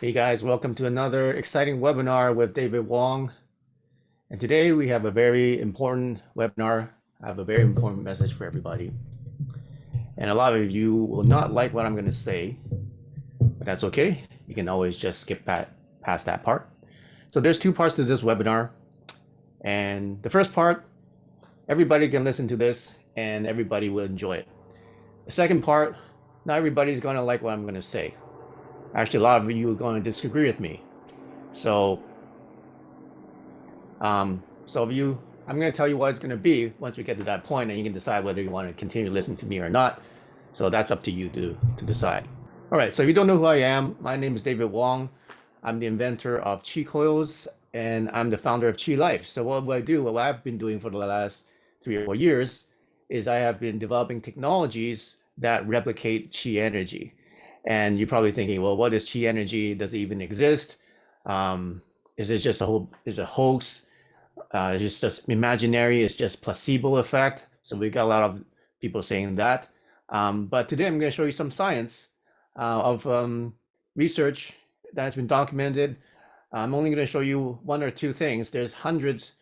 Hey guys, welcome to another exciting webinar with David Wong. And today we have a very important webinar. I have a very important message for everybody. And a lot of you will not like what I'm going to say, but that's okay. You can always just skip past that part. So there's two parts to this webinar. And the first part, everybody can listen to this and everybody will enjoy it. The second part, not everybody's going to like what I'm going to say. Actually, a lot of you are going to disagree with me. So I'm going to tell you what it's going to be once we get to that point, and you can decide whether you want to continue listening to me or not. So that's up to you to decide. All right. So if you don't know who I am, my name is David Wong. I'm the inventor of Chi Coils, and I'm the founder of Chi Life. So what do I do? What I've been doing for the last 3 or 4 years is I have been developing technologies that replicate Chi energy. And you're probably thinking, well, what is Chi energy? Does it even exist? Is it just is a hoax? It's just imaginary, it's just placebo effect. So we got a lot of people saying that. But today I'm going to show you some science of research that's been documented. I'm only going to show you one or two things. There's hundreds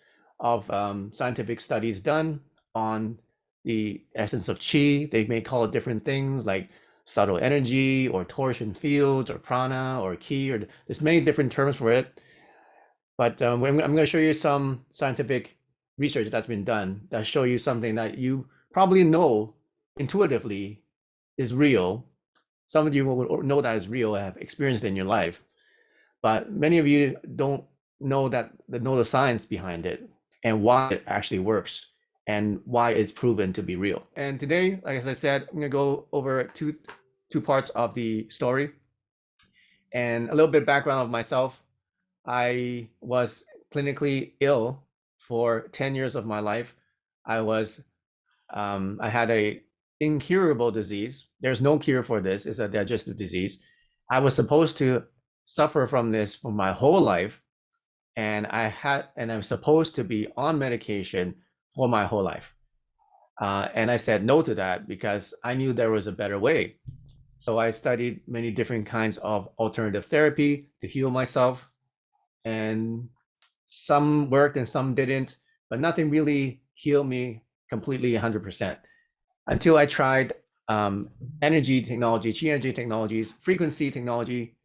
of scientific studies done on the essence of chi. They may call it different things like subtle energy or torsion fields or prana or ki, or there's many different terms for it. But I'm going to show you some scientific research that's been done that show you something that you probably know intuitively is real. Some of you will know that is real, have experienced it in your life, but many of you don't know the science behind it and why it actually works and why it's proven to be real. And today, like as I said, I'm going to go over two parts of the story and a little bit background of myself. I was clinically ill for 10 years of my life. I had a incurable disease. There's no cure for this. It's a digestive disease. I was supposed to suffer from this for my whole life, and I'm supposed to be on medication for my whole life. And I said no to that because I knew there was a better way. So I studied many different kinds of alternative therapy to heal myself, and some worked and some didn't, but nothing really healed me completely 100% until I tried energy technology, chi energy technologies, frequency technology,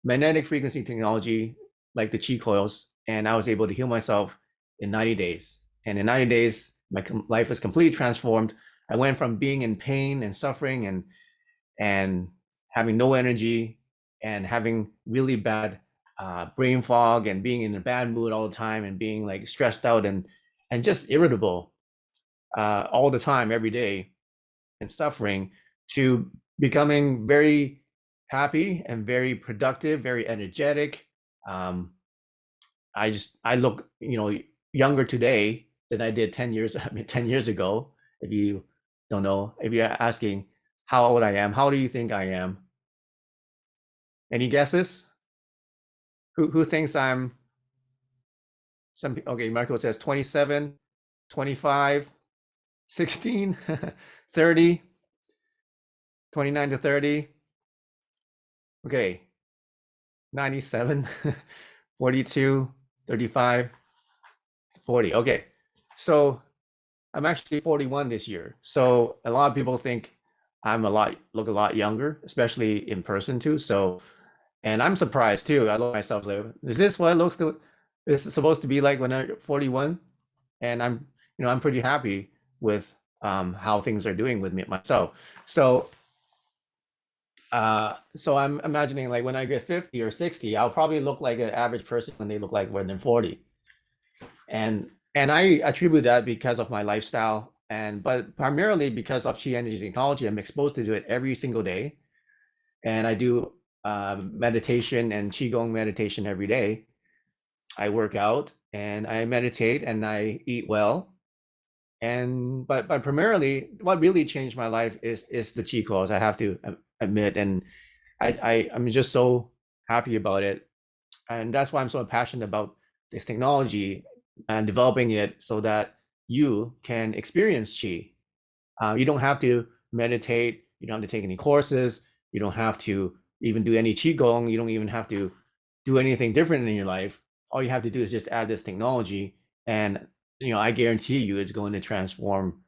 magnetic frequency technology, like the chi coils, and I was able to heal myself in 90 days. And in 90 days, my life was completely transformed. I went from being in pain and suffering and having no energy and having really bad brain fog and being in a bad mood all the time and being like stressed out and just irritable all the time, every day, and suffering, to becoming very happy and very productive, very energetic. I look, younger today than I did 10 years, 10 years ago. If you don't know, if you're asking how old I am, how do you think I am? Any guesses? Who thinks I'm okay, Marco says 27, 25, 16, 30, 29 to 30. Okay, 97, 42, 35, 40. Okay, so I'm actually 41 this year. So a lot of people think look a lot younger, especially in person too. So, and I'm surprised too. I look at myself like, is this what it looks to? It's supposed to be like when I'm 41? And I'm pretty happy with how things are doing with me myself. So I'm imagining like when I get 50 or 60, I'll probably look like an average person when they look like when they're 40. And I attribute that because of my lifestyle, but primarily because of chi energy technology. I'm exposed to do it every single day, and I do meditation and qigong meditation every day. I work out and I meditate and I eat well. And but primarily, what really changed my life is the chi coils, I have to admit, and I'm just so happy about it, and that's why I'm so passionate about this technology and developing it so that you can experience chi. You don't have to meditate. You don't have to take any courses. You don't have to even do any qigong. You don't even have to do anything different in your life. All you have to do is just add this technology, and I guarantee you it's going to transform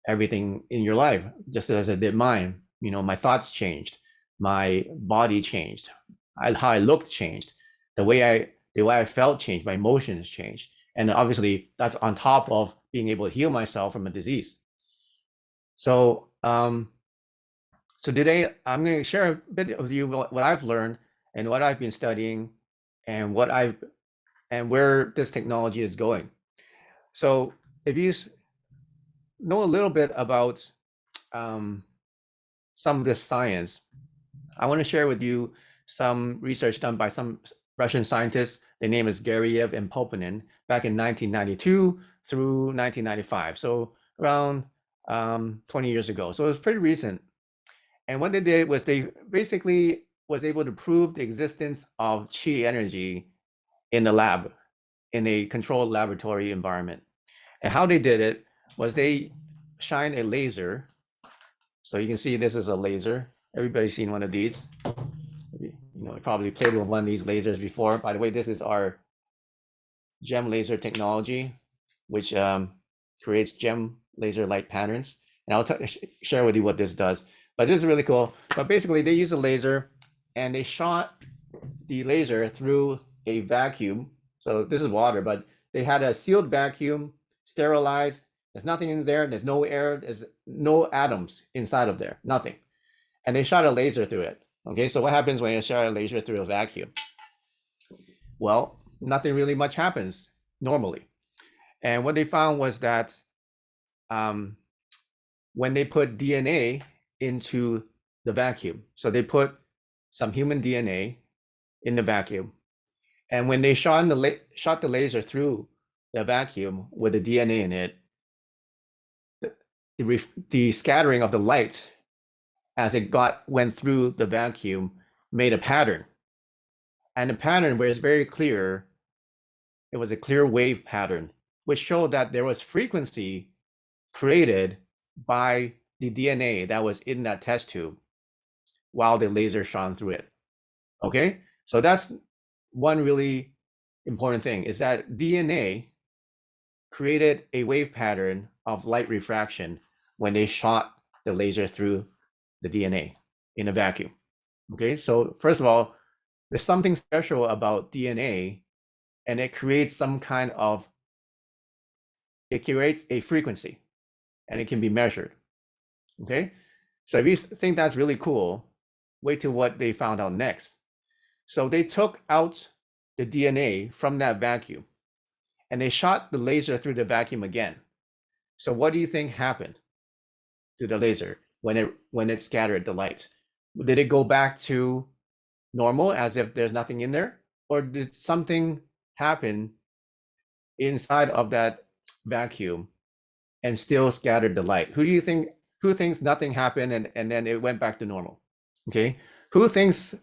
everything in your life, just as it did mine. My thoughts changed, my body changed, how I looked changed, the way I felt changed, my emotions changed, and obviously that's on top of being able to heal myself from a disease. So today I'm going to share a bit with you what I've learned and what I've been studying, and where this technology is going. So if you know a little bit about some of this science, I want to share with you some research done by some Russian scientists. Their name is Gariev and Popinin, back in 1992 through 1995. So around 20 years ago. So it was pretty recent. And what they did was they basically was able to prove the existence of chi energy in the lab, in a controlled laboratory environment. And how they did it was they shined a laser. So you can see this is a laser. Everybody's seen one of these. You probably played with one of these lasers before. By the way, this is our gem laser technology, which creates gem laser light patterns. And I'll share with you what this does. But this is really cool. But basically, they use a laser, and they shot the laser through a vacuum. So this is water, but they had a sealed vacuum, sterilized. There's nothing in there. There's no air. There's no atoms inside of there. Nothing. And they shot a laser through it. Okay, so what happens when you shot a laser through a vacuum? Well, nothing really much happens normally. And what they found was that when they put DNA into the vacuum, so they put some human DNA in the vacuum, and when they shot the laser through the vacuum with the DNA in it, the scattering of the light as it went through the vacuum made a pattern. And the pattern was very clear. It was a clear wave pattern, which showed that there was frequency created by the DNA that was in that test tube while the laser shone through it. Okay, so that's one really important thing, is that DNA created a wave pattern of light refraction when they shot the laser through the DNA in a vacuum. Okay, so first of all, there's something special about DNA, and it creates a frequency, and it can be measured. Okay, so if you think that's really cool, wait till what they found out next. So they took out the DNA from that vacuum, and they shot the laser through the vacuum again. So what do you think happened to the laser when it scattered the light? Did it go back to normal as if there's nothing in there, or did something happen inside of that vacuum and still scattered the light? Who thinks nothing happened and then it went back to normal? Okay, who thinks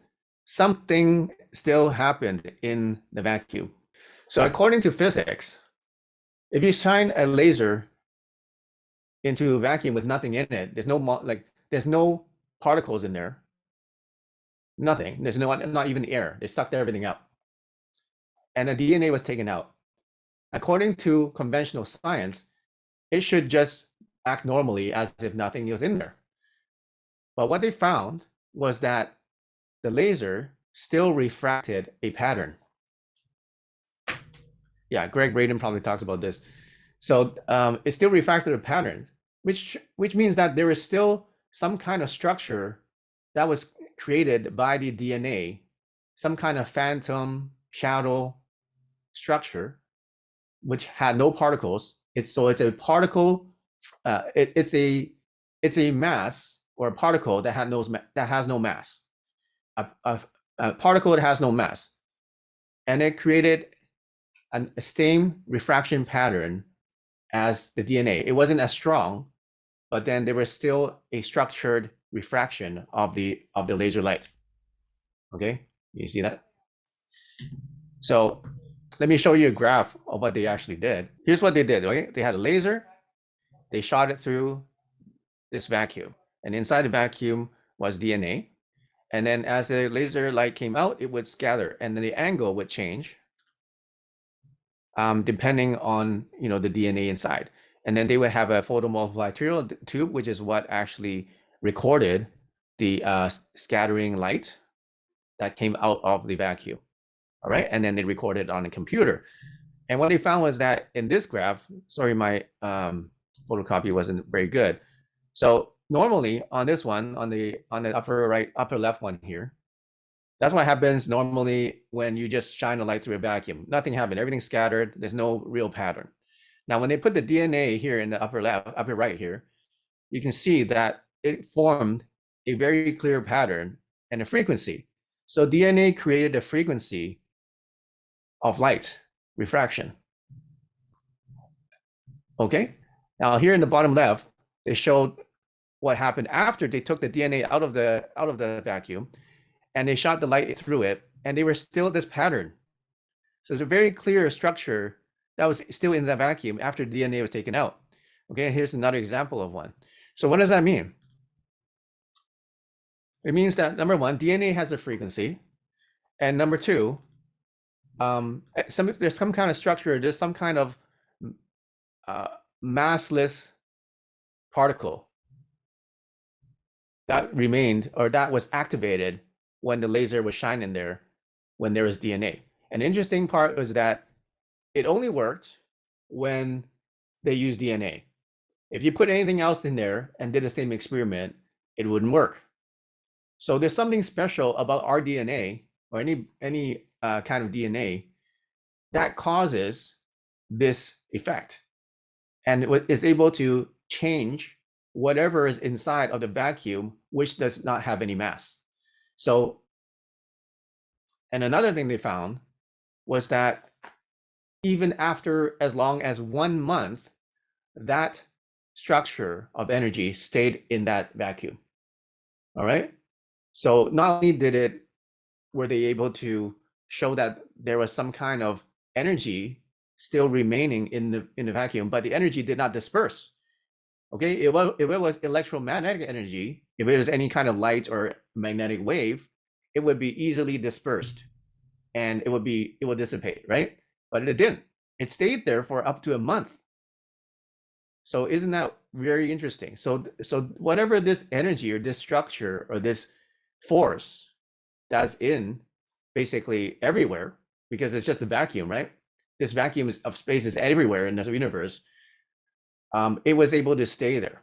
something still happened in the vacuum? So according to physics, if you shine a laser into a vacuum with nothing in it, there's no particles in there. Nothing. There's not even air. They sucked everything out. And the DNA was taken out. According to conventional science, it should just act normally as if nothing was in there. But what they found was that the laser still refracted a pattern. Yeah, Greg Braden probably talks about this. So it still refracted a pattern, which means that there is still some kind of structure that was created by the DNA, some kind of phantom shadow structure, which had no particles. It's a particle. It's a mass or a particle that has no mass. A particle that has no mass, and it created a same refraction pattern as the DNA. It wasn't as strong, but then there was still a structured refraction of the laser light. Okay, you see that? So let me show you a graph of what they actually did. Here's what they did. Okay, they had a laser, they shot it through this vacuum, and inside the vacuum was DNA, And then as the laser light came out, it would scatter, and then the angle would change depending on the DNA inside. And then they would have a photomultiplier tube, which is what actually recorded the scattering light that came out of the vacuum. All right, and then they recorded it on a computer. And what they found was that in this graph, sorry, my photocopy wasn't very good. So normally on this one, on the upper left one here, that's what happens normally when you just shine a light through a vacuum. Nothing happened. Everything's scattered. There's no real pattern. Now, when they put the DNA here in the upper right here, you can see that it formed a very clear pattern and a frequency. So DNA created a frequency of light refraction. Okay. Now here in the bottom left, they showed what happened after they took the DNA out of the vacuum, and they shot the light through it, and they were still this pattern. So it's a very clear structure that was still in the vacuum after DNA was taken out. Okay, here's another example of one. So what does that mean? It means that number one, DNA has a frequency, and number two, there's some kind of structure, there's some kind of massless particle that remained, or that was activated when the laser was shining there when there was DNA. An interesting part was that it only worked when they used DNA. If you put anything else in there and did the same experiment, it wouldn't work. So there's something special about our DNA, or any kind of DNA, that causes this effect, and it is able to change whatever is inside of the vacuum, which does not have any mass. So, and another thing they found was that even after as long as 1 month, that structure of energy stayed in that vacuum. All right. So not only were they able to show that there was some kind of energy still remaining in the vacuum, but the energy did not disperse. Okay, if it was electromagnetic energy, if it was any kind of light or magnetic wave, it would be easily dispersed, and it would dissipate, right? But it didn't. It stayed there for up to a month. So isn't that very interesting? So whatever this energy or this structure or this force that's in basically everywhere, because it's just a vacuum, right? This vacuum of space is everywhere in the universe. It was able to stay there.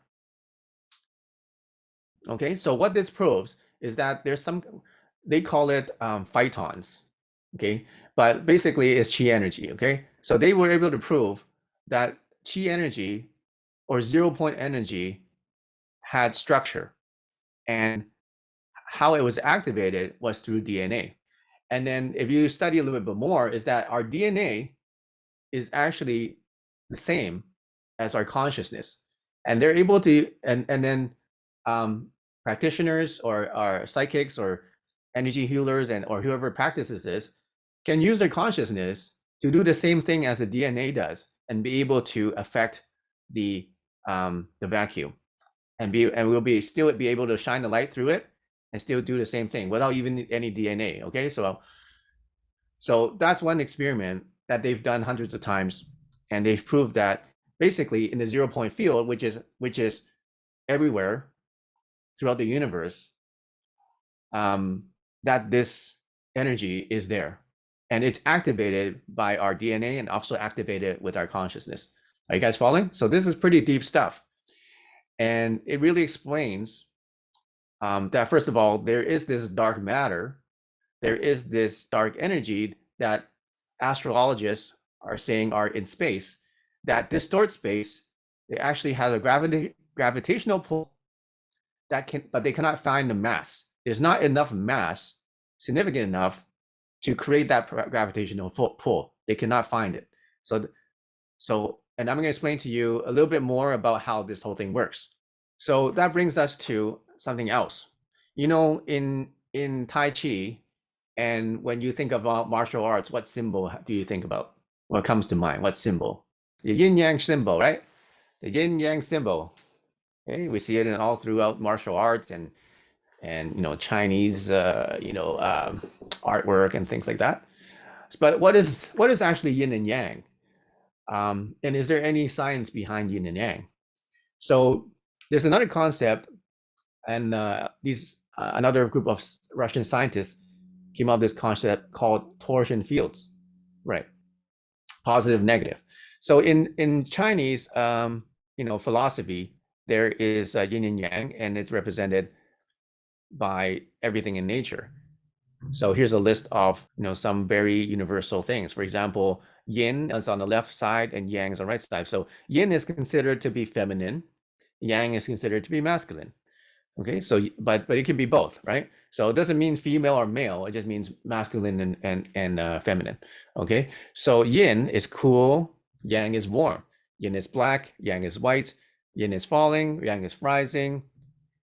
Okay, so what this proves is that there's some, they call it phitons, okay? But basically it's chi energy, okay? So they were able to prove that chi energy or 0-point energy had structure, and how it was activated was through DNA. And then if you study a little bit more, is that our DNA is actually the same as our consciousness, and they're able to, and then practitioners or psychics or energy healers or whoever practices this can use their consciousness to do the same thing as the DNA does, and be able to affect the vacuum, and we'll still be able to shine the light through it and still do the same thing without even any DNA. Okay, so that's one experiment that they've done hundreds of times, and they've proved that basically in the 0-point field, which is everywhere throughout the universe, that this energy is there, and it's activated by our DNA and also activated with our consciousness. Are you guys following? So this is pretty deep stuff, and it really explains that first of all, there is this dark matter, there is this dark energy that astrologists are saying are in space, that distort space. They actually have a gravitational pull but they cannot find the mass. There's not enough mass significant enough to create that gravitational pull. They cannot find it. So, and I'm going to explain to you a little bit more about how this whole thing works. So that brings us to something else. In Tai Chi, and when you think about martial arts, what symbol do you think about? What comes to mind? What symbol? The Yin Yang symbol, right? The Yin Yang symbol. Okay, we see it all throughout martial arts, and and Chinese artwork and things like that. But what is actually yin and yang? And is there any science behind yin and yang? So there's another concept, and another group of Russian scientists came up with this concept called torsion fields, right? Positive, negative. So in Chinese, philosophy, there is yin and yang, and it's represented by everything in nature. So here's a list of some very universal things. For example, yin is on the left side and yang is on the right side. So yin is considered to be feminine, yang is considered to be masculine. Okay, so but it can be both, right? So it doesn't mean female or male, it just means masculine and feminine. Okay, so yin is cool, yang is warm. Yin is black, yang is white. Yin is falling, yang is rising.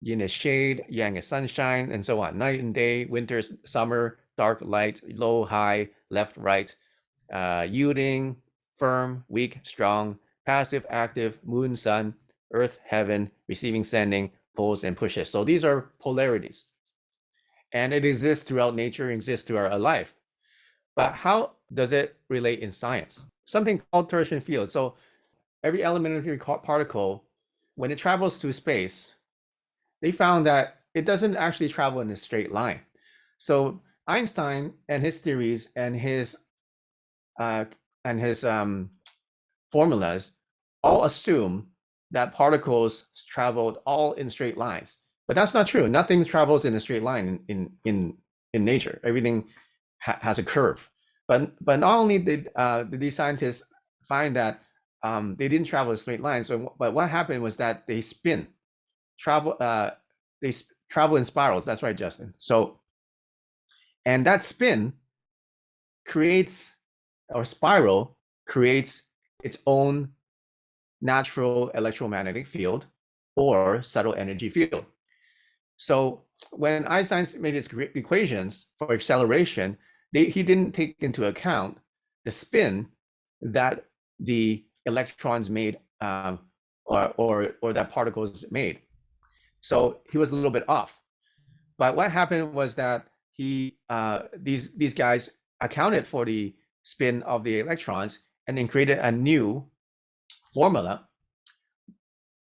Yin is shade, yang is sunshine, and so on. Night and day, winter, summer, dark, light, low, high, left, right, yielding, firm, weak, strong, passive, active, moon, sun, earth, heaven, receiving, sending, pulls, and pushes. So these are polarities. And it exists throughout nature, exists throughout our life. But how does it relate in science? Something called torsion field. So every elementary particle, when it travels through space, they found that it doesn't actually travel in a straight line. So Einstein and his theories and his formulas all assume that particles traveled all in straight lines, but that's not true. Nothing travels in a straight line in nature. Everything has a curve. But not only did these scientists find that they didn't travel in straight lines, but what happened was that they travel in spirals. That's right, Justin. So, and that spin creates, or spiral creates, its own natural electromagnetic field or subtle energy field. So when Einstein made his equations for acceleration, he didn't take into account the spin that the electrons made, or that particles made. So he was a little bit off. But what happened was that these guys accounted for the spin of the electrons and then created a new formula,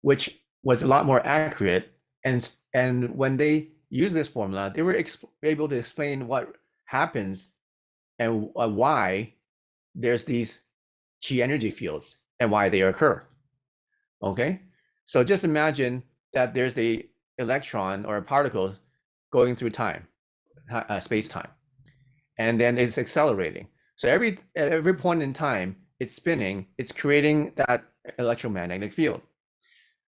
which was a lot more accurate. And when they used this formula, they were able to explain what happens and why there's these chi energy fields and why they occur. Okay, so just imagine that there's the electron or a particle going through time, space-time, and then it's accelerating. So at every point in time, it's spinning, it's creating that electromagnetic field.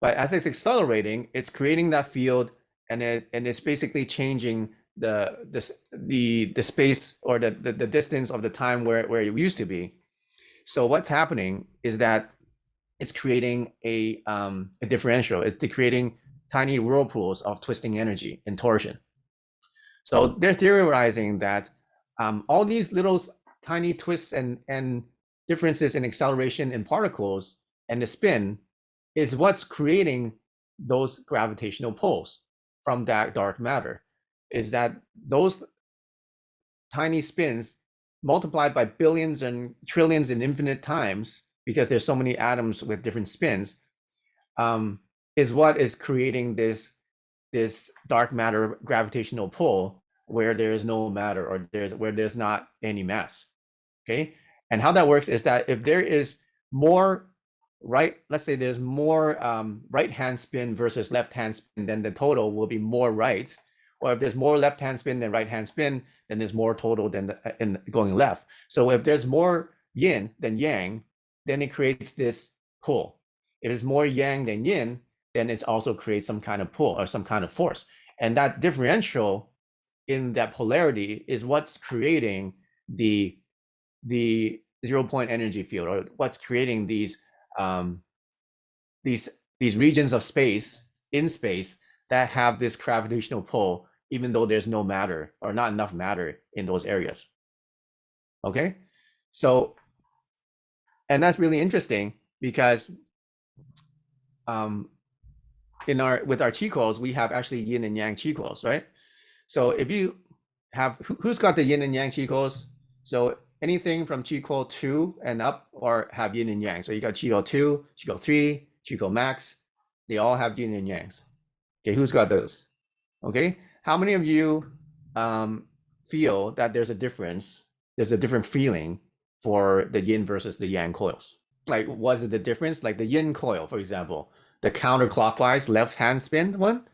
But as it's accelerating, it's creating that field, and it's basically changing the space or the distance of the time where it used to be. So what's happening is that it's creating a differential. It's creating tiny whirlpools of twisting energy and torsion. So they're theorizing that all these little tiny twists and differences in acceleration in particles and the spin is what's creating those gravitational pulls from that dark matter. Is that those tiny spins multiplied by billions and trillions and infinite times, because there's so many atoms with different spins, is what is creating this dark matter gravitational pull where there is no matter, or where there's not any mass. Okay, and how that works is that if there is more let's say there's more right hand spin versus left hand spin, then the total will be more right. Or if there's more left hand spin than right hand spin, then there's more total than in going left. So if there's more yin than yang, then it creates this pull. If it's more yang than yin, then it also creates some kind of pull or some kind of force. And that differential in that polarity is what's creating the 0-point energy field, or what's creating these regions of space in space that have this gravitational pull, even though there's no matter or not enough matter in those areas. Okay, so, and that's really interesting because with our chi coils, we have actually yin and yang chi coils, right? So if you have who's got the yin and yang chi coils? So anything from chi coil 2 and up or have yin and yang. So you got chi coil 2, chi coil 3, chi coil max. They all have yin and yangs. Okay, who's got those? Okay, how many of you feel that there's a difference? There's a different feeling for the yin versus the yang coils. Like, what is the difference? Like the yin coil, for example, the counterclockwise left hand spin one.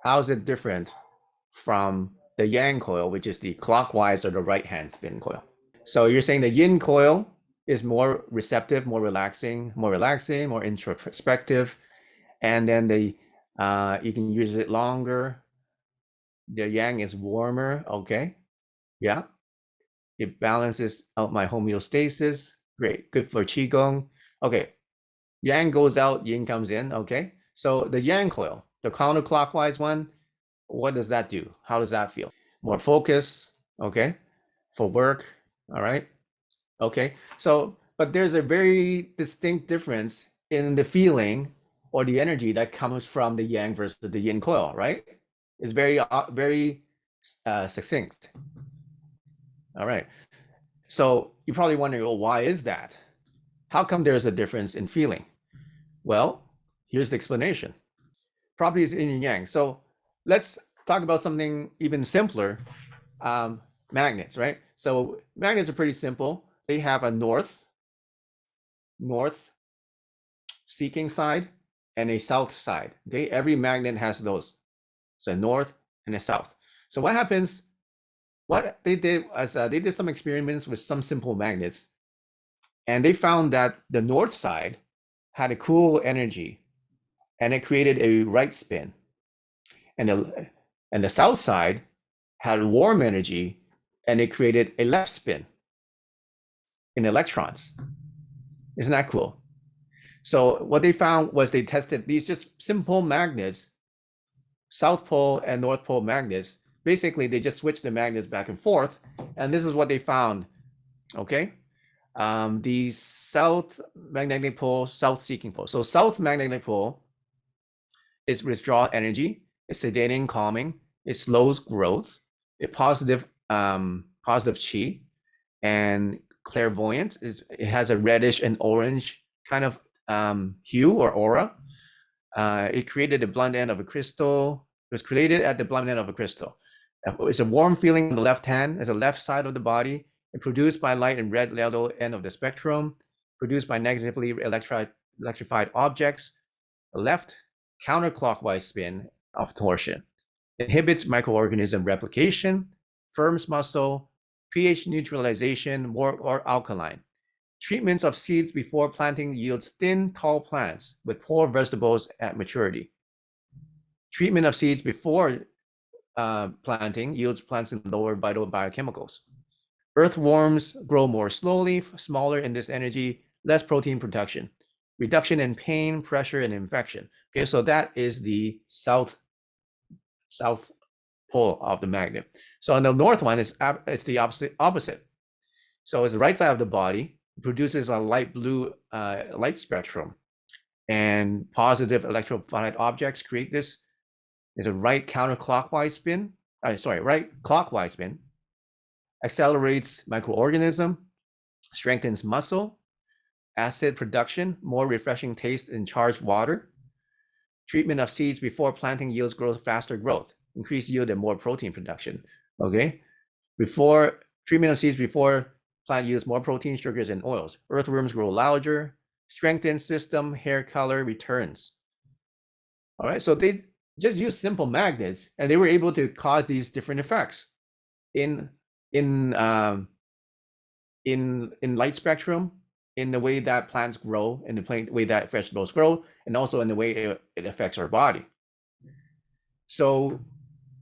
How is it different from the yang coil, which is the clockwise or the right hand spin coil? So you're saying the yin coil is more receptive, more relaxing, more introspective, and then the you can use it longer. The yang is warmer. Okay, yeah, it balances out my homeostasis. Great, good for qigong. Okay, yang goes out, yin comes in. Okay, so the yang coil, the counterclockwise one, what does that do? How does that feel? More focus. Okay, for work. All right. Okay, so but there's a very distinct difference in the feeling or the energy that comes from the yang versus the yin coil, right? It's very succinct. All right. So you're probably wondering, well, why is that? How come there's a difference in feeling? Well, here's the explanation. Properties in yin and yang. So let's talk about something even simpler. Magnets, right? So magnets are pretty simple. They have a north seeking side and a south side. Okay, every magnet has those. So a north and a south. So what happens? What they did was they did some experiments with some simple magnets, and they found that the north side had a cool energy, and it created a right spin, and the south side had warm energy, and it created a left spin in electrons. Isn't that cool? So what they found was they tested these just simple magnets, South Pole and North Pole magnets. Basically, they just switched the magnets back and forth, and this is what they found. Okay, the south magnetic pole, south seeking pole. So south magnetic pole is withdraw energy, it's sedating, calming, it slows growth, it positive chi, and clairvoyant. It has a reddish and orange kind of hue or aura. It created the blunt end of a crystal. It was created at the blunt end of a crystal. It's a warm feeling on the left hand, as a left side of the body, and produced by light and red yellow end of the spectrum, produced by negatively electrified objects. The left counterclockwise spin of torsion inhibits microorganism replication, firms muscle, pH neutralization, more or alkaline. Treatments of seeds before planting yields thin, tall plants with poor vegetables at maturity. Treatment of seeds before planting yields plants with lower vital biochemicals. Earthworms grow more slowly, smaller in this energy, less protein production. Reduction in pain, pressure, and infection. Okay, so that is the south pole of the magnet. So on the north one, it's the opposite. So it's the right side of the body, produces a light blue light spectrum, and positive electrified objects create this. There's a right counterclockwise spin. Right clockwise spin. Accelerates microorganism, strengthens muscle, acid production, more refreshing taste in charged water. Treatment of seeds before planting yields faster growth, increased yield and more protein production. Okay, treatment of seeds before plant yields more protein, sugars, and oils. Earthworms grow larger, strengthens system, hair color returns. All right, so they just use simple magnets, and they were able to cause these different effects in light spectrum, in the way that plants grow, in the way that vegetables grow, and also in the way it affects our body. So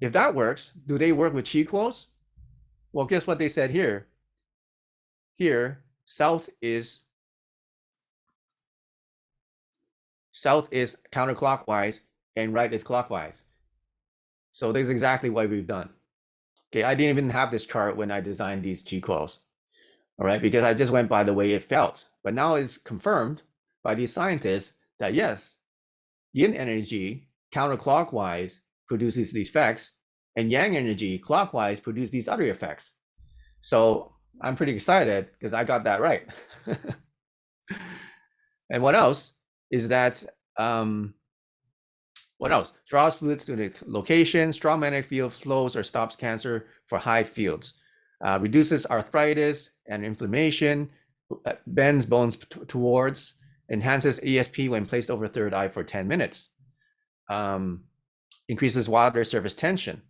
if that works, do they work with chi coils? Well, guess what they said here? Here, south is counterclockwise and right is clockwise. So this is exactly what we've done. Okay, I didn't even have this chart when I designed these chi coils. All right, because I just went by the way it felt. But now it's confirmed by these scientists that yes, yin energy counterclockwise produces these effects, and yang energy clockwise produces these other effects. So I'm pretty excited because I got that right. And what else is that, what else? Draws fluids to the location, strong magnetic field flows or stops cancer for high fields, reduces arthritis and inflammation, bends bones towards, enhances ESP when placed over third eye for 10 minutes, increases water surface tension.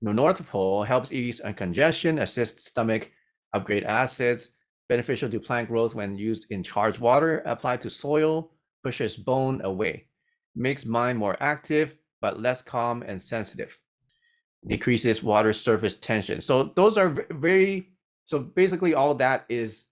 The North Pole helps ease congestion, assists stomach, upgrade acids, beneficial to plant growth when used in charged water, applied to soil, pushes bone away, makes mind more active, but less calm and sensitive, decreases water surface tension. So those are so basically all that is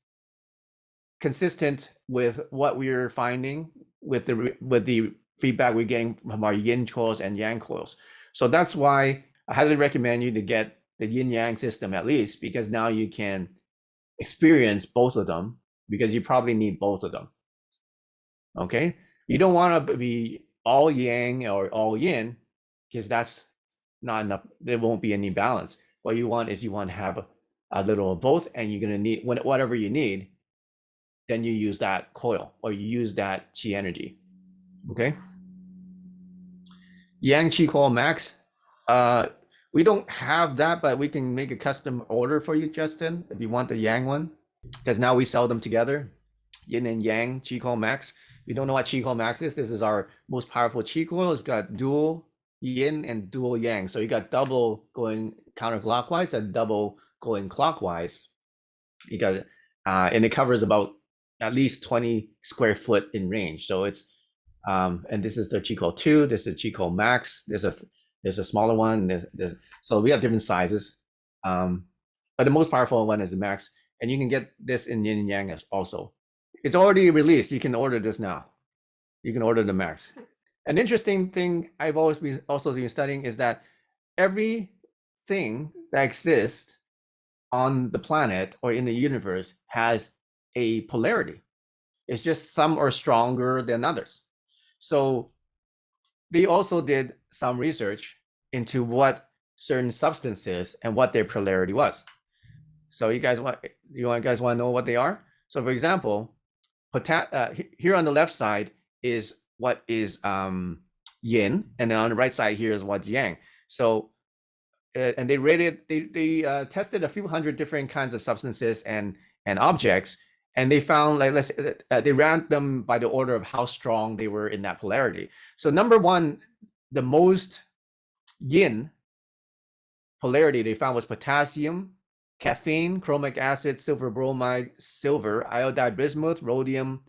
consistent with what we're finding with the feedback we're getting from our yin coils and yang coils. So that's why I highly recommend you to get the yin yang system at least, because now you can experience both of them, because you probably need both of them. Okay, you don't want to be all yang or all yin, because that's not enough. There won't be any balance. What you want is you want to have a little of both, and you're going to need whatever you need. Then you use that coil or you use that chi energy. Okay. Yang Chi Coil Max. We don't have that, but we can make a custom order for you, Justin, if you want the Yang one, because now we sell them together. Yin and Yang Chi Coil Max. If you don't know what Chi Coil Max is, this is our most powerful Chi Coil. It's got dual Yin and dual Yang. So you got double going counterclockwise and double going clockwise. You got and it covers about at least 20 square foot in range. So it's and this is the Chi Coil 2. This is Chi Coil Max. There's a smaller one. So we have different sizes. But the most powerful one is the Max, and you can get this in Yin and Yang also. It's already released. You can order this now. You can order the Max. An interesting thing I've always been studying is that everything that exists on the planet or in the universe has a polarity. It's just some are stronger than others. So they also did some research into what certain substances and what their polarity was. So you guys want to know what they are? So for example, here on the left side is what is yin, and then on the right side here is what's yang. So and they tested a few hundred different kinds of substances and objects, and they found, like, they ranked them by the order of how strong they were in that polarity. So number one, the most yin polarity they found was potassium, caffeine, chromic acid, silver bromide, silver, iodide bismuth, rhodium,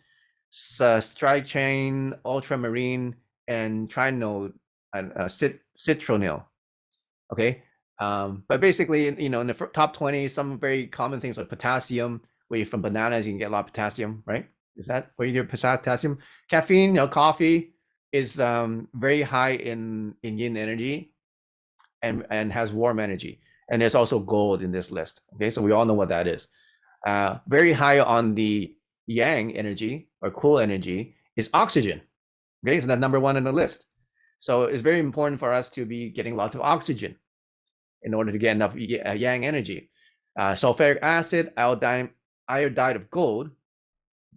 strychnine, ultramarine, and trinone, and citronil. Okay. But basically, in the top 20, some very common things like potassium, where from bananas you can get a lot of potassium, right? Is that where you get potassium? Caffeine, coffee is very high in yin energy and has warm energy. And there's also gold in this list. Okay, so we all know what that is. Very high on the yang energy or cool energy is oxygen. Okay, so that's number one on the list. So it's very important for us to be getting lots of oxygen in order to get enough yang energy. Sulfuric acid, iodide of gold,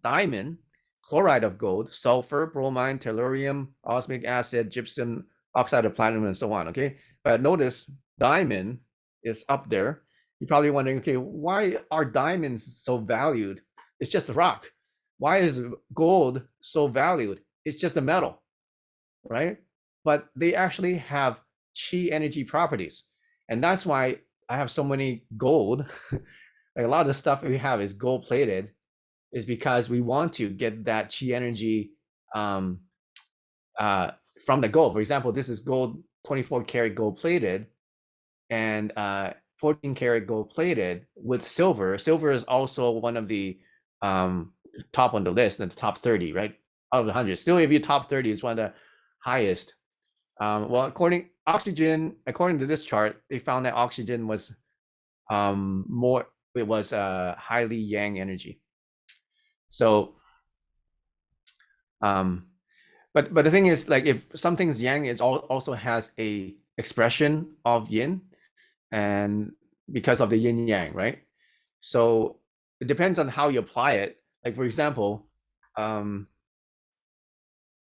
diamond, chloride of gold, sulfur, bromine, tellurium, osmic acid, gypsum, oxide of platinum, and so on. Okay, but notice diamond is up there. You're probably wondering, okay, why are diamonds so valued? It's just a rock. Why is gold so valued? It's just a metal, right? But they actually have chi energy properties. And that's why I have so many gold. Like a lot of the stuff we have is gold plated, is because we want to get that chi energy from the gold. For example, this is gold, 24 karat gold plated, and 14 karat gold plated with silver. Silver is also one of the top on the list, in the top 30, right? Out of the 100. Still, if you top 30, it's one of the highest. Well, according to this chart, they found that oxygen was highly yang energy. So but the thing is, like, if something's yang, it also has a expression of yin, and because of the yin yang, right? So it depends on how you apply it. Like, for example,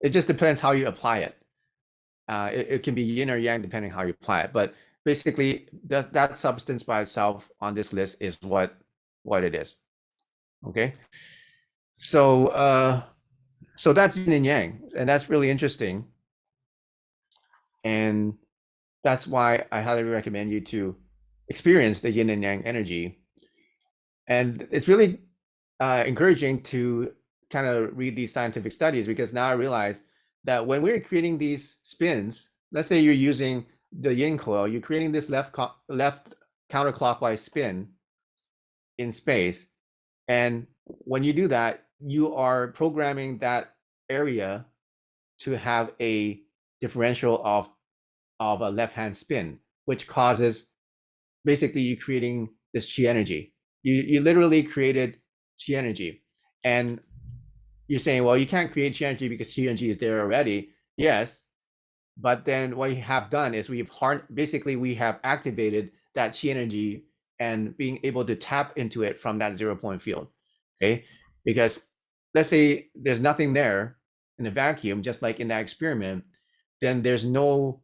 it just depends how you apply it. It can be yin or yang depending how you apply it. But basically, that substance by itself on this list is what it is. Okay. So so that's yin and yang, and that's really interesting. And that's why I highly recommend you to experience the yin and yang energy. And it's really encouraging to kind of read these scientific studies, because now I realize that when we're creating these spins, let's say you're using the yin coil, you're creating this left counterclockwise spin in space. And when you do that, you are programming that area to have a differential of a left-hand spin, which causes, basically, you creating this chi energy. You literally created chi energy. And you're saying, well, you can't create chi energy because chi energy is there already. Yes, but then what we have done is we have activated that chi energy and being able to tap into it from that 0 point field. Okay, because let's say there's nothing there in the vacuum, just like in that experiment, then there's no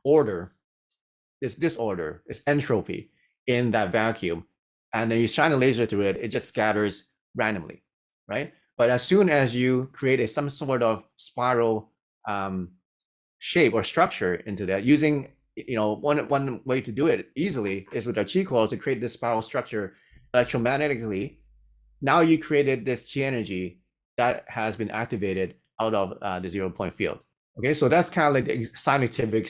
order, this disorder, this entropy in that vacuum, and then you shine a laser through it, it just scatters randomly, right? But as soon as you create some sort of spiral shape or structure into that, using, one way to do it easily is with our chi coils to create this spiral structure electromagnetically. Now you created this chi energy that has been activated out of the 0 point field. Okay, so that's kind of like the scientific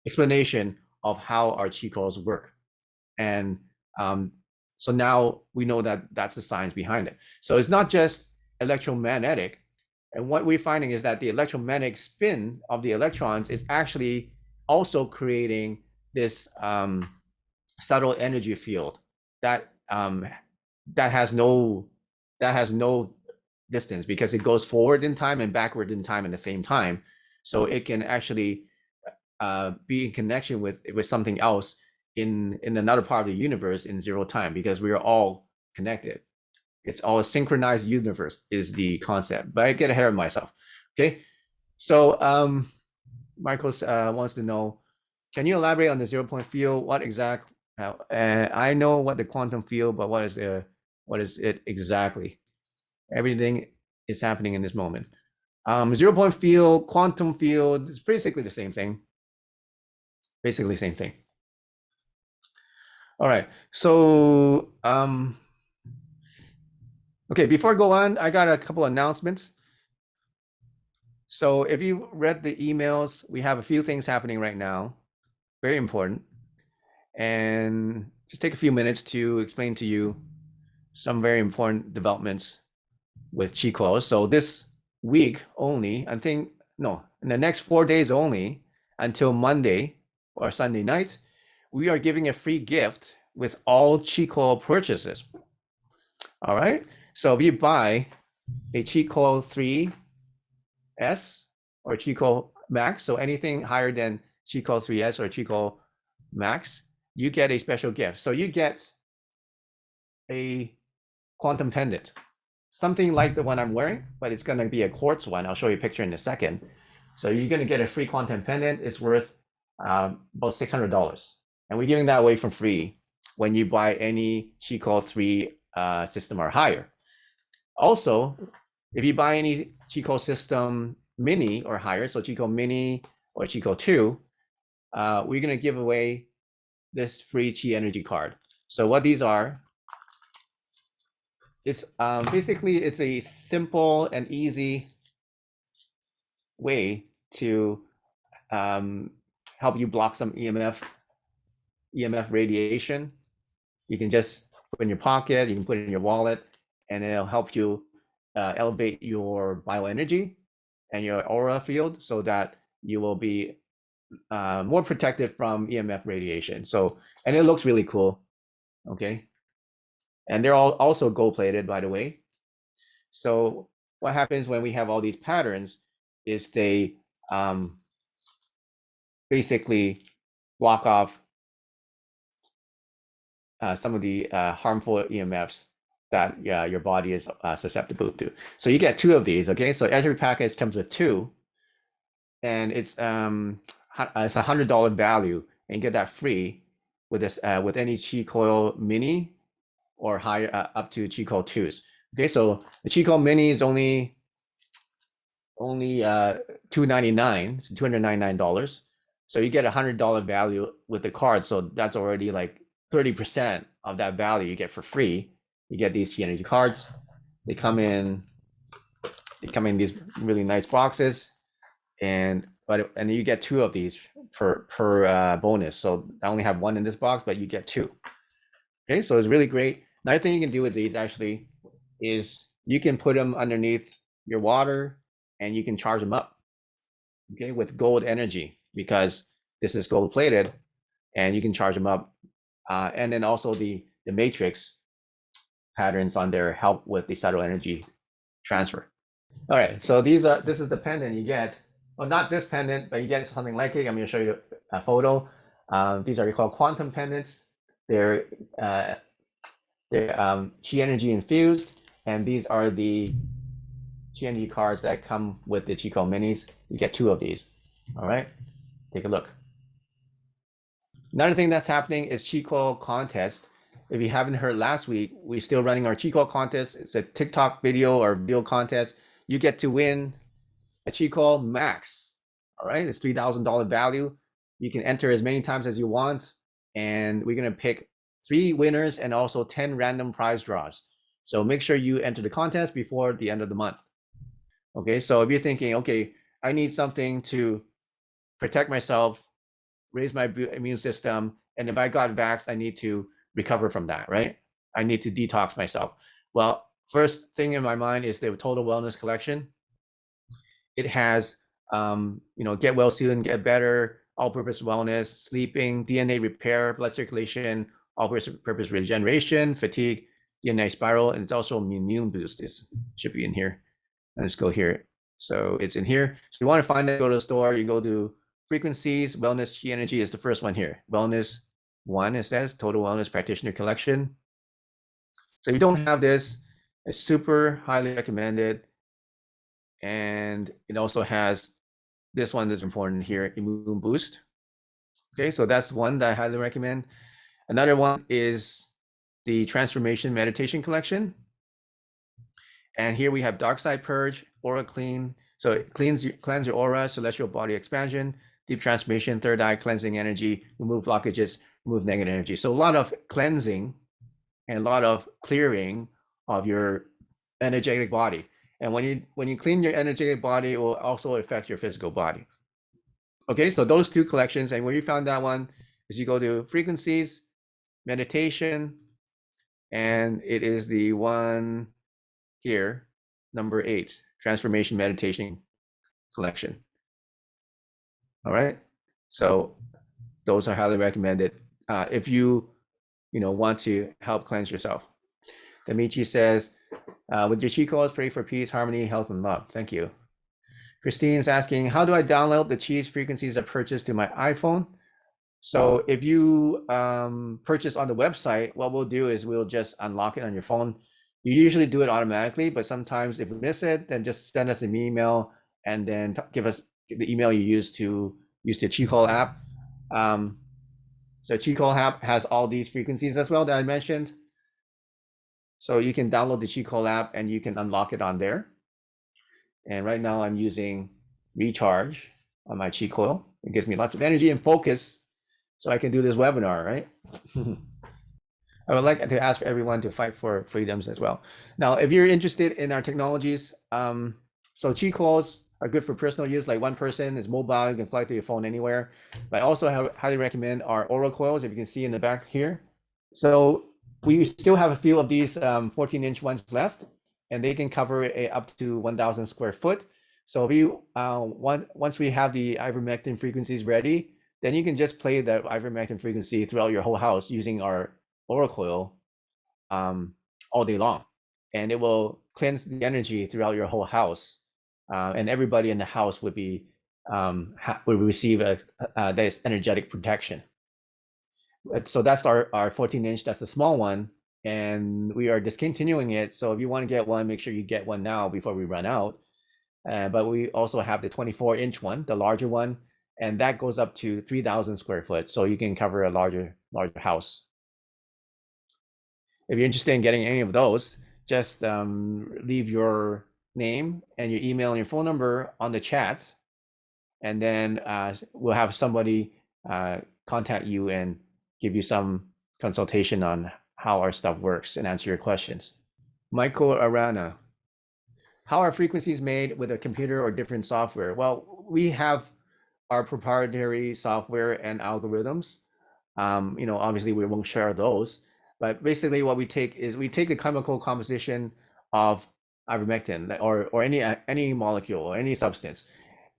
explanation of how our chi coils work. And so now we know that that's the science behind it. So it's not just electromagnetic. And what we're finding is that the electromagnetic spin of the electrons is actually also creating this subtle energy field that has no distance, because it goes forward in time and backward in time at the same time. So it can actually be in connection with something else in another part of the universe in 0 time, because we are all connected. It's all a synchronized universe is the concept. But I get ahead of myself. Okay, so Michael wants to know, can you elaborate on the 0 point field? What exactly? I know what the quantum field, but what is it exactly? Everything is happening in this moment. 0 point field, quantum field, it's basically the same thing. Basically the same thing. All right. So okay, before I go on, I got a couple announcements. So if you read the emails, we have a few things happening right now, very important. And just take a few minutes to explain to you some very important developments with chi coils. So this week only, I think, no, in the next 4 days only, until Monday or Sunday night, we are giving a free gift with all chi coil purchases. All right. So if you buy a chi coil 3S or chi coil Max, so anything higher than chi coil 3S or chi coil Max, you get a special gift. So you get a quantum pendant, something like the one I'm wearing, but it's going to be a quartz one. I'll show you a picture in a second. So you're going to get a free quantum pendant. It's worth about $600. And we're giving that away for free when you buy any chi coil 3 system or higher. Also, if you buy any chi coil system mini or higher, so chi coil mini or chi coil 2, we're going to give away this free chi energy card. So what these are, it's basically, it's a simple and easy way to help you block some EMF radiation. You can just put in your pocket, you can put it in your wallet, and it'll help you elevate your bioenergy and your aura field so that you will be more protected from EMF radiation. So, and it looks really cool. Okay. And they're all also gold plated, by the way. So what happens when we have all these patterns is they basically block off some of the harmful EMFs that your body is susceptible to. So you get 2 of these, okay? So every package comes with 2, and it's $100 value, and you get that free with this with any Chi Coil Mini or higher up to Chi Coil 2s. Okay, so the Chi Coil Mini is only $299, so $299. So you get $100 value with the card. So that's already like 30% of that value you get for free. You get these Chi Energy cards. They come in these really nice boxes, and you get 2 of these per bonus. So I only have 1 in this box, but you get 2. Okay, so it's really great. Another thing you can do with these actually is you can put them underneath your water and you can charge them up, okay, with gold energy, because this is gold plated, and you can charge them up. And then also the matrix patterns on there help with the subtle energy transfer. All right, so this is the pendant you get. Well, not this pendant, but you get something like it. I'm going to show you a photo. These are called quantum pendants. They're Chi energy infused, and these are the Chi energy cards that come with the Chi Coil Minis. You get 2 of these. All right, take a look. Another thing that's happening is Chi Coil contest. If you haven't heard last week, we're still running our Chi Coil contest. It's a TikTok video or video contest. You get to win a Chi Coil Max. All right, it's $3,000 value. You can enter as many times as you want, and we're gonna pick 3 winners and also 10 random prize draws. So make sure you enter the contest before the end of the month. Okay, so if you're thinking, okay, I need something to protect myself, raise my immune system, and if I got vaxxed, I need to recover from that, right? I need to detox myself. Well, first thing in my mind is the Total Wellness Collection. It has, get well soon, get better, all-purpose wellness, sleeping, DNA repair, blood circulation, all-purpose regeneration, fatigue, DNA spiral, and it's also immune boost. It should be in here. Let's go here. So it's in here. So you want to find it, go to the store, you go to frequencies, wellness, Chi energy is the first one here. Wellness 1, it says, Total Wellness Practitioner Collection. So if you don't have this, it's super highly recommended. And it also has this one that's important here, Immune Boost. Okay, so that's one that I highly recommend. Another one is the Transformation Meditation Collection. And here we have Dark Side Purge, Aura Clean. So it cleanse your aura, celestial body expansion, deep transformation, third eye cleansing energy, remove blockages, remove negative energy. So a lot of cleansing and a lot of clearing of your energetic body. And when you clean your energetic body, it will also affect your physical body. Okay, so those 2 collections, and where you found that one is you go to frequencies, meditation, and it is the one here, number 8, Transformation Meditation Collection. All right, so those are highly recommended if you want to help cleanse yourself. Damichi says, with your Chi Coils, pray for peace, harmony, health, and love. Thank you. Christine's asking, how do I download the Chi's frequencies I purchased to my iPhone? So if you purchase on the website, what we'll do is we'll just unlock it on your phone. You usually do it automatically, but sometimes if we miss it, then just send us an email and then give us the email you use to use the Chi Coil app. So Chi Coil app has all these frequencies as well that I mentioned. So you can download the Chi Coil app and you can unlock it on there. And right now I'm using Recharge on my Chi Coil. It gives me lots of energy and focus so I can do this webinar, right? I would like to ask everyone to fight for freedoms as well. Now, if you're interested in our technologies, so Chi Coils are good for personal use, like one person is mobile, you can plug to your phone anywhere. But I also highly recommend our Aura Coils, if you can see in the back here. So we still have a few of these 14-inch ones left, and they can cover up to 1,000 square foot. So if you once we have the ivermectin frequencies ready, then you can just play the ivermectin frequency throughout your whole house using our Aura Coil all day long, and it will cleanse the energy throughout your whole house, and everybody in the house would be would receive this energetic protection. So that's our 14-inch. That's the small one, and we are discontinuing it. So if you want to get one, make sure you get one now before we run out. But we also have the 24-inch one, the larger one, and that goes up to 3,000 square foot. So you can cover a larger house. If you're interested in getting any of those, just leave your name and your email and your phone number on the chat, and then we'll have somebody contact you and give you some consultation on how our stuff works and answer your questions. Michael Arana, how are frequencies made with a computer or different software? Well, we have our proprietary software and algorithms. Obviously we won't share those, but basically what we take is we take the chemical composition of ivermectin or any molecule or any substance,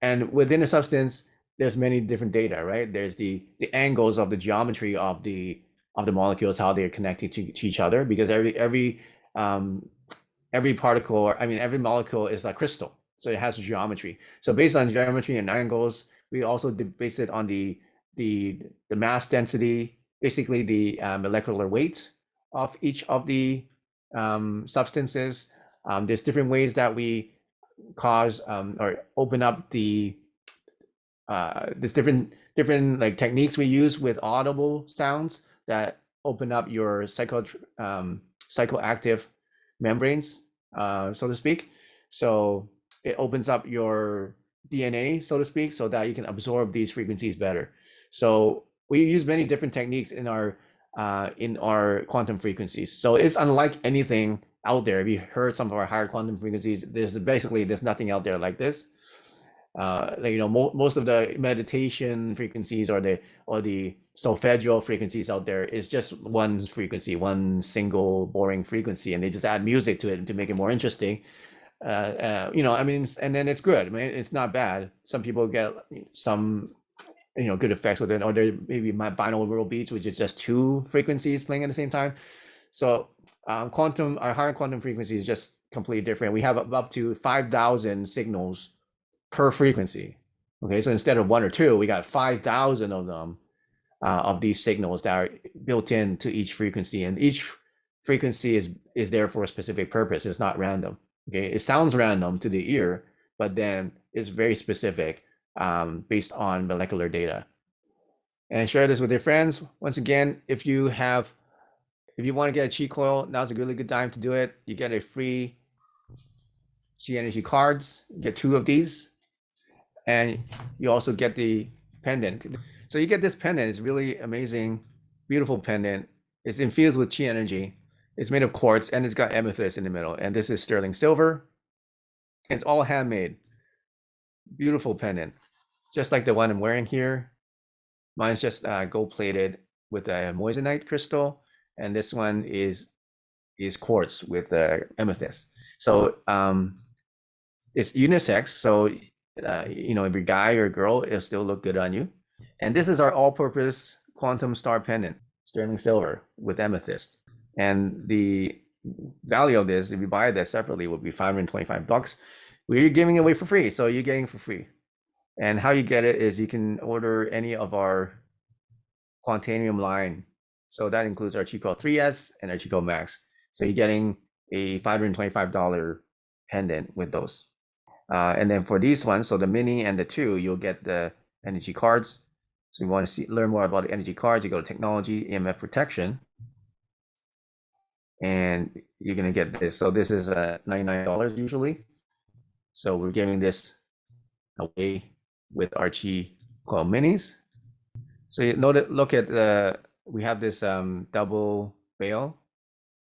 and within a substance there's many different data, right? There's the angles of the geometry of the molecules, how they're connecting to each other, because every particle, every molecule is a crystal, so it has geometry. So based on geometry and angles, we also base it on the mass density, basically the molecular weight of each of the substances. There's different ways that we cause or open up there's different like techniques we use with audible sounds that open up your psychoactive membranes, so to speak. So it opens up your DNA, so to speak, so that you can absorb these frequencies better. So we use many different techniques in our quantum frequencies. So it's unlike anything out there. If you heard some of our higher quantum frequencies, there's nothing out there like this. Most of the meditation frequencies or the solfeggio frequencies out there is just one frequency, one single boring frequency, and they just add music to it to make it more interesting. And then it's good. It's not bad. Some people get some good effects with it, or there maybe my binaural beats, which is just two frequencies playing at the same time. So our higher quantum frequency is just completely different. We have up to 5,000 signals per frequency. Okay, so instead of one or two, we got 5,000 of them, of these signals that are built into each frequency, and each frequency is there for a specific purpose. It's not random. Okay, it sounds random to the ear, but then it's very specific, based on molecular data. And share this with your friends. Once again, if you want to get a Chi coil, now's a really good time to do it. You get a free Chi energy cards. You get 2 of these, and you also get the pendant. So you get this pendant. It's really amazing, beautiful pendant. It's infused with Chi energy. It's made of quartz, and it's got amethyst in the middle. And this is sterling silver. It's all handmade. Beautiful pendant, just like the one I'm wearing here. Mine's just gold plated with a moissanite crystal, and this one is quartz with amethyst. So it's unisex. So if you're a guy or a girl, it'll still look good on you. And this is our all-purpose quantum star pendant, sterling silver with amethyst. And the value of this, if you buy that separately, would be $525. We're giving it away for free, so you're getting it for free. And how you get it is you can order any of our Quantanium line. So that includes our Chi Coil 3S and our Chi Coil Max. So you're getting a $525 pendant with those. And then for these ones, so the mini and the 2, you'll get the energy cards. So you want to learn more about the energy cards, you go to technology, EMF protection, and you're going to get this. So this is $99 usually. So we're giving this away with our Chi Coil minis. So you look at we have this double bail.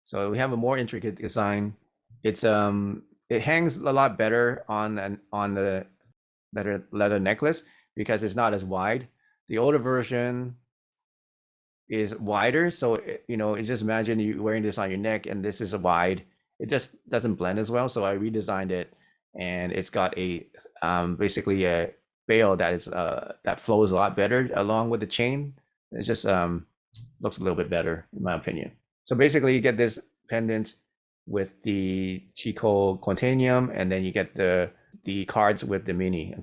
So we have a more intricate design. It's it hangs a lot better on the leather necklace because it's not as wide. The older version is wider, so just imagine you wearing this on your neck, and this is a wide. It just doesn't blend as well. So I redesigned it, and it's got a basically a bail that is that flows a lot better along with the chain. It just looks a little bit better in my opinion. So basically you get this pendant with the Chico Quantanium, and then you get the cards with the mini.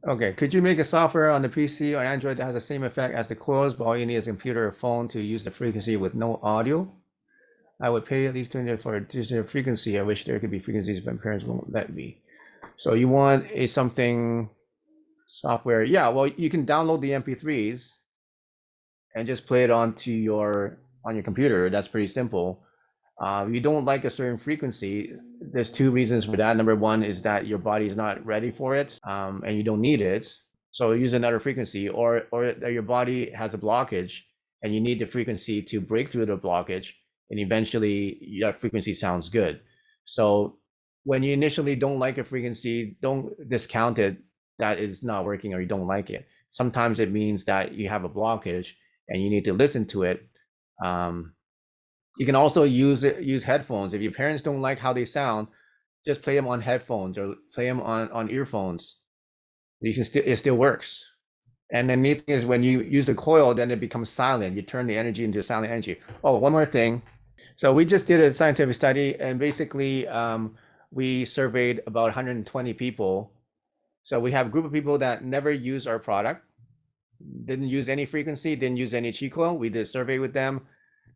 Okay, could you make a software on the PC or Android that has the same effect as the coils, but all you need is a computer or phone to use the frequency with no audio? I would pay at least 200 for a digital frequency. I wish there could be frequencies, but my parents won't let me. So you want a something software? Yeah, well, you can download the MP3s and just play it on your computer. That's pretty simple. You don't like a certain frequency, there's two reasons for that. Number one is that your body is not ready for it, and you don't need it. So use another frequency, or that your body has a blockage and you need the frequency to break through the blockage, and eventually your frequency sounds good. So when you initially don't like a frequency, don't discount it that it's not working or you don't like it. Sometimes it means that you have a blockage and you need to listen to it. You can also use headphones. If your parents don't like how they sound, just play them on headphones or play them on earphones. It still works. And the neat thing is when you use the coil, then it becomes silent. You turn the energy into silent energy. Oh, one more thing. So we just did a scientific study, and basically we surveyed about 120 people. So we have a group of people that never use our product, didn't use any frequency, didn't use any chi coil. We did a survey with them.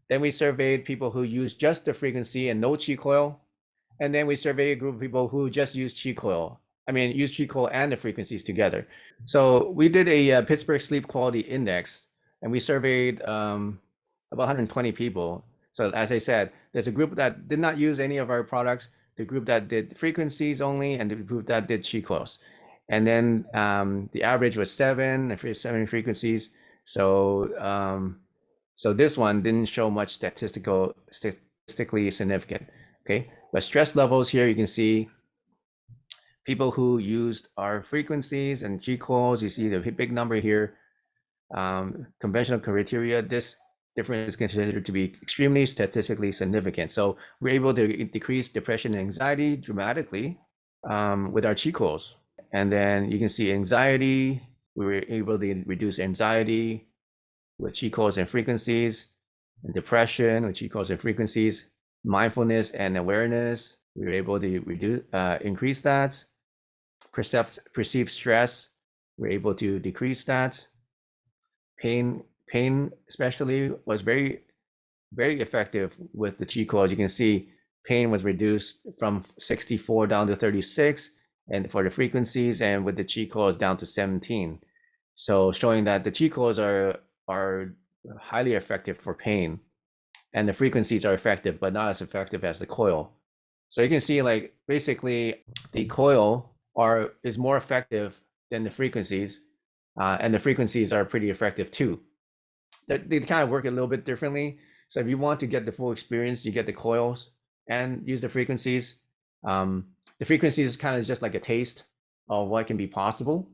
Then we surveyed people who use just the frequency and no chi coil. And then we surveyed a group of people who just use chi coil. Use chi coil and the frequencies together. So we did a Pittsburgh Sleep Quality Index, and we surveyed about 120 people. So as I said, there's a group that did not use any of our products, the group that did frequencies only, and the group that did chi coils. And then the average was 7 frequencies. So this one didn't show much statistically significant. Okay, but stress levels here, you can see people who used our frequencies and G coils, you see the big number here. Conventional criteria, this difference is considered to be extremely statistically significant. So we're able to decrease depression and anxiety dramatically with our G coils. And then you can see anxiety, we were able to reduce anxiety with chi coils and frequencies, and depression with chi coils and frequencies, mindfulness and awareness. We were able to increase that. Perceived stress, we're able to decrease that. Pain especially was very, very effective with the chi coils. You can see pain was reduced from 64 down to 36, and for the frequencies, and with the chi coils down to 17. So showing that the chi coils are highly effective for pain, and the frequencies are effective, but not as effective as the coil. So you can see, like, basically the coil is more effective than the frequencies, and the frequencies are pretty effective too. They kind of work a little bit differently. So if you want to get the full experience, you get the coils and use the frequencies. The frequencies is kind of just like a taste of what can be possible.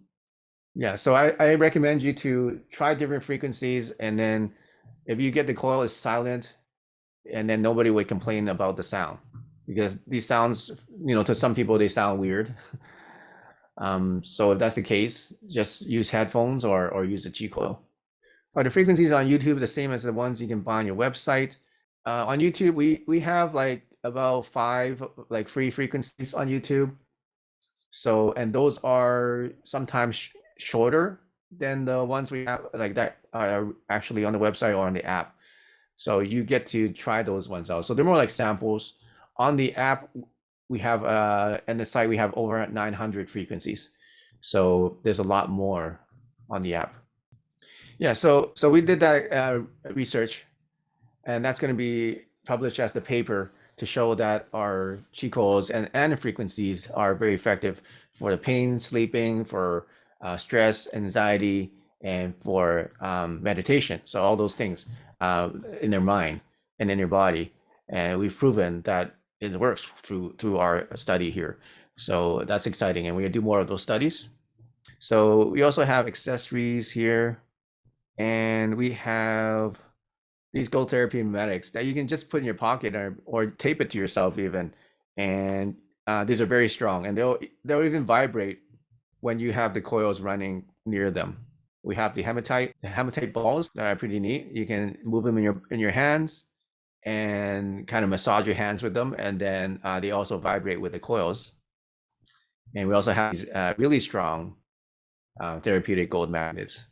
Yeah, so I recommend you to try different frequencies, and then if you get the coil is silent, and then nobody would complain about the sound, because these sounds, to some people they sound weird. So if that's the case, just use headphones or use a G coil. The frequencies on YouTube are the same as the ones you can buy on your website. On YouTube, we have like about 5 like free frequencies on YouTube. So, and those are sometimes shorter than the ones we have like that are actually on the website or on the app. So you get to try those ones out. So they're more like samples. On the app, we have and the site we have over 900 frequencies. So there's a lot more on the app. Yeah, so we did that research, and that's going to be published as the paper to show that our chi coils and frequencies are very effective for the pain, sleeping, for stress, anxiety, and for meditation. So all those things in their mind and in your body, and we've proven that it works through our study here. So that's exciting, and we're gonna do more of those studies. So we also have accessories here, and we have these gold therapy medics that you can just put in your pocket or tape it to yourself even. And these are very strong, and they'll even vibrate when you have the coils running near them. We have the hematite balls that are pretty neat. You can move them in your hands, and kind of massage your hands with them. And then they also vibrate with the coils. And we also have these really strong therapeutic gold magnets.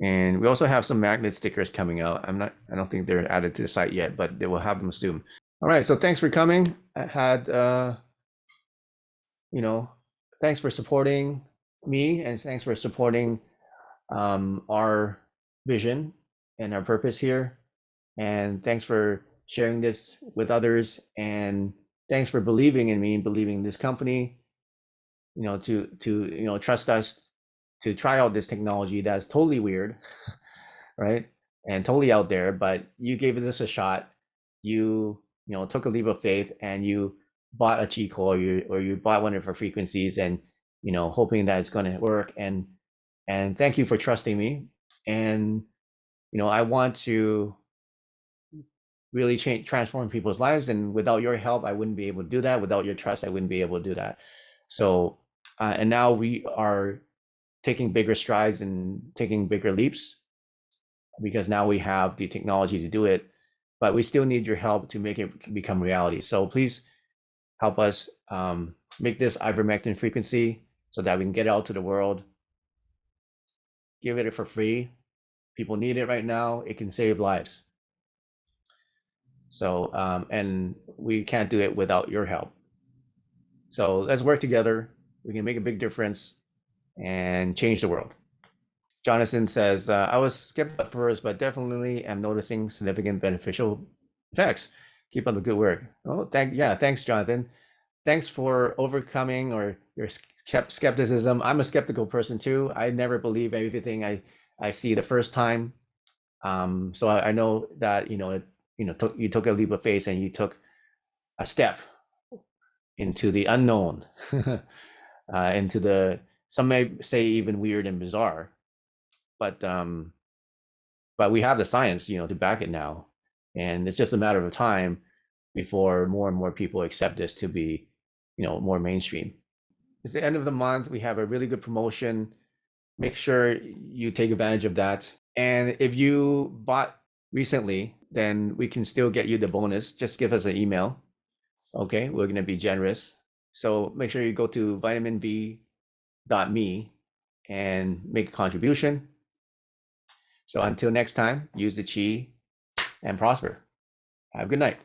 And we also have some magnet stickers coming out. I don't think they're added to the site yet, but they will have them soon. All right, so thanks for coming. I had, thanks for supporting me, and thanks for supporting our vision and our purpose here. And thanks for sharing this with others. And thanks for believing in me and believing in this company, to trust us to try out this technology that's totally weird, right? And totally out there, but you gave this a shot. You took a leap of faith and you bought a Chi coil, or you bought one of our frequencies, and hoping that it's going to work. And thank you for trusting me. And I want to really transform people's lives. And without your help, I wouldn't be able to do that. Without your trust, I wouldn't be able to do that. So, and now we are taking bigger strides and taking bigger leaps, because now we have the technology to do it, but we still need your help to make it become reality. So please help us make this ivermectin frequency so that we can get it out to the world. Give it for free. People need it right now. It can save lives. So, and we can't do it without your help. So let's work together. We can make a big difference and change the world. Jonathan says, I was skeptical at first, but definitely am noticing significant beneficial effects. Keep up the good work. Oh, thanks, Jonathan. Thanks for overcoming or your skepticism. I'm a skeptical person too. I never believe everything I see the first time. So I know that you took a leap of faith and you took a step into the unknown, into the, some may say, even weird and bizarre. But we have the science, to back it now, and it's just a matter of time before more and more people accept this to be, more mainstream. It's the end of the month. We have a really good promotion. Make sure you take advantage of that. And if you bought recently, then we can still get you the bonus. Just give us an email. Okay, we're going to be generous. So make sure you go to vitaminb.me and make a contribution. So until next time, use the chi and prosper. Have a good night.